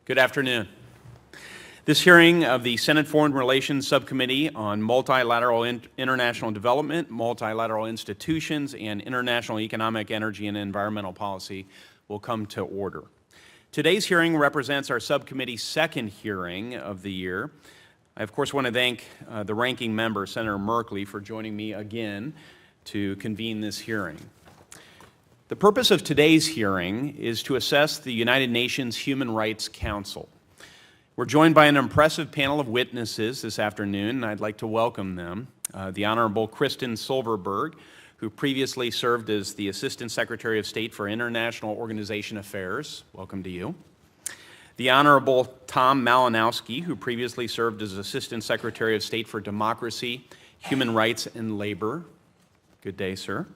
Good afternoon. This hearing of the Senate Foreign Relations Subcommittee on multilateral international development, multilateral institutions, and international economic, energy, and environmental policy will come to order. Today's hearing represents our subcommittee's second hearing of the year. I, of course, want to thank the ranking member, Senator Merkley, for joining me again to convene this hearing. The purpose of today's hearing is to assess the United Nations Human Rights Council. We're joined by an impressive panel of witnesses this afternoon, and I'd like to welcome them. The Honorable Kristen Silverberg, who previously served as the Assistant Secretary of State for International Organization Affairs. Welcome to you. The Honorable Tom Malinowski, who previously served as Assistant Secretary of State for Democracy, Human Rights, and Labor. Good day, sir.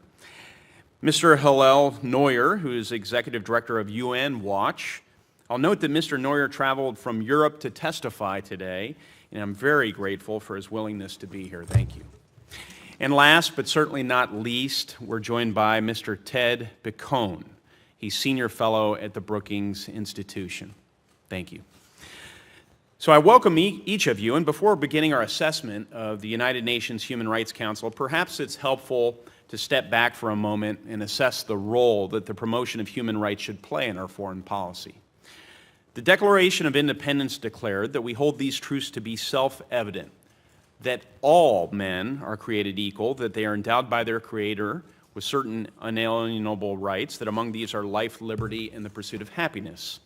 Mr. Hillel Neuer, who is Executive Director of UN Watch. I'll note that Mr. Neuer traveled from Europe to testify today, and I'm very grateful for his willingness to be here. Thank you. And last, but certainly not least, we're joined by Mr. Ted Picone. He's Senior Fellow at the Brookings Institution. Thank you. So I welcome each of you, and before beginning our assessment of the United Nations Human Rights Council, perhaps it's helpful to step back for a moment and assess the role that the promotion of human rights should play in our foreign policy. The Declaration of Independence declared that we hold these truths to be self-evident, that all men are created equal, that they are endowed by their Creator with certain unalienable rights, that among these are life, liberty, and the pursuit of happiness.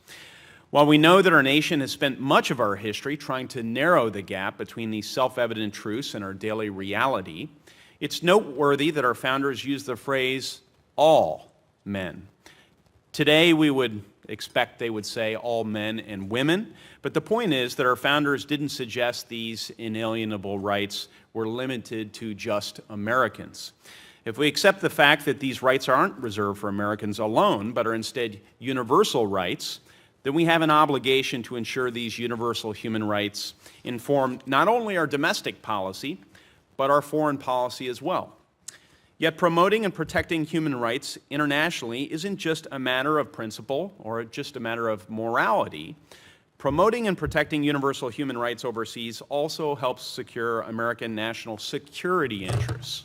While we know that our nation has spent much of our history trying to narrow the gap between these self-evident truths and our daily reality, it's noteworthy that our founders used the phrase, all men. Today, we would expect they would say all men and women, but the point is that our founders didn't suggest these inalienable rights were limited to just Americans. If we accept the fact that these rights aren't reserved for Americans alone, but are instead universal rights, then we have an obligation to ensure these universal human rights inform not only our domestic policy, but our foreign policy as well. Yet promoting and protecting human rights internationally isn't just a matter of principle or just a matter of morality. Promoting and protecting universal human rights overseas also helps secure American national security interests.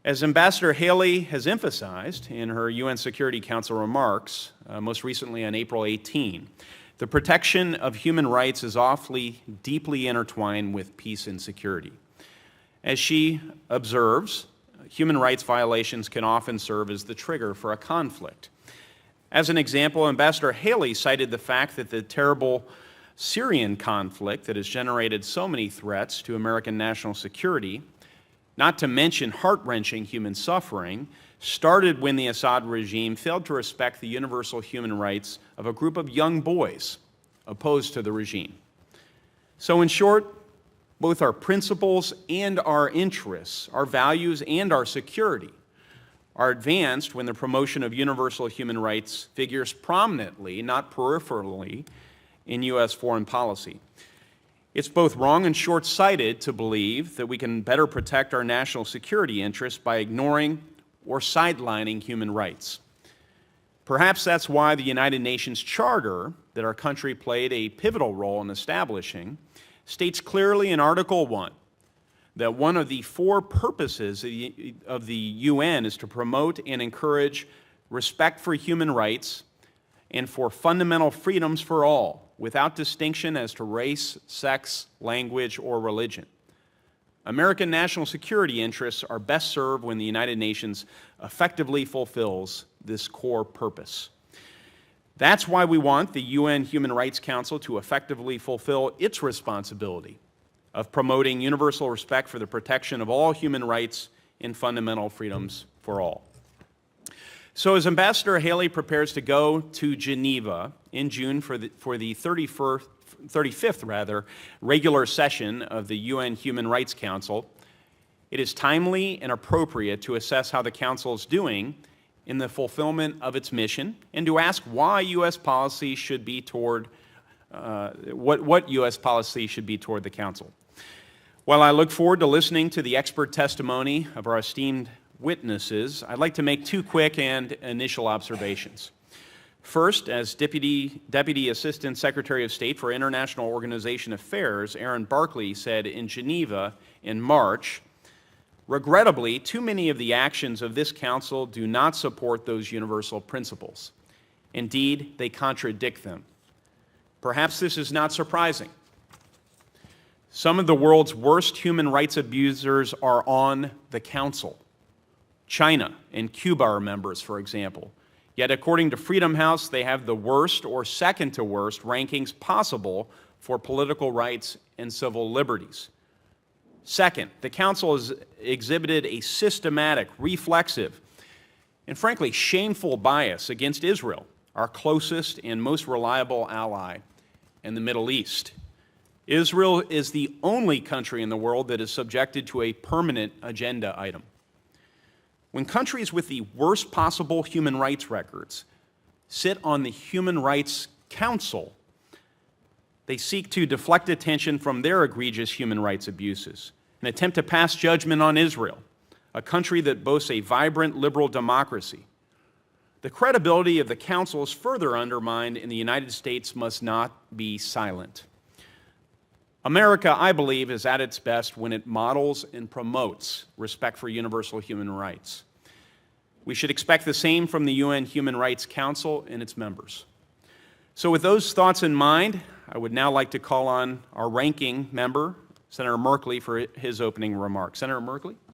As Ambassador Haley has emphasized in her UN Security Council remarks, most recently on April 18, the protection of human rights is awfully deeply intertwined with peace and security. As she observes, human rights violations can often serve as the trigger for a conflict. As an example, Ambassador Haley cited the fact that the terrible Syrian conflict that has generated so many threats to American national security, not to mention heart-wrenching human suffering, started when the Assad regime failed to respect the universal human rights of a group of young boys opposed to the regime. So in short, both our principles and our interests, our values and our security, are advanced when the promotion of universal human rights figures prominently, not peripherally, in U.S. foreign policy. It's both wrong and short-sighted to believe that we can better protect our national security interests by ignoring or sidelining human rights. Perhaps that's why the United Nations Charter, that our country played a pivotal role in establishing, states clearly in Article 1 that one of the four purposes of the UN is to promote and encourage respect for human rights and for fundamental freedoms for all, without distinction as to race, sex, language, or religion. American national security interests are best served when the United Nations effectively fulfills this core purpose. That's why we want the UN Human Rights Council to effectively fulfill its responsibility of promoting universal respect for the protection of all human rights and fundamental freedoms for all. So as Ambassador Haley prepares to go to Geneva in June for the 35th regular session of the UN Human Rights Council, it is timely and appropriate to assess how the Council is doing in the fulfillment of its mission, and to ask why U.S. policy should be toward what U.S. policy should be toward the Council. While I look forward to listening to the expert testimony of our esteemed witnesses, I'd like to make two quick and initial observations. First, as Deputy Assistant Secretary of State for International Organization Affairs, Aaron Barkley said in Geneva in March, regrettably, too many of the actions of this Council do not support those universal principles. Indeed, they contradict them. Perhaps this is not surprising. Some of the world's worst human rights abusers are on the Council. China and Cuba are members, for example. Yet, according to Freedom House, they have the worst or second to worst rankings possible for political rights and civil liberties. Second, the Council has exhibited a systematic, reflexive, and frankly shameful bias against Israel, our closest and most reliable ally in the Middle East. Israel is the only country in the world that is subjected to a permanent agenda item. When countries with the worst possible human rights records sit on the Human Rights Council, they seek to deflect attention from their egregious human rights abuses and attempt to pass judgment on Israel, a country that boasts a vibrant liberal democracy. The credibility of the Council is further undermined, and the United States must not be silent. America, I believe, is at its best when it models and promotes respect for universal human rights. We should expect the same from the UN Human Rights Council and its members. So with those thoughts in mind, I would now like to call on our ranking member, Senator Merkley, for his opening remarks. Senator Merkley?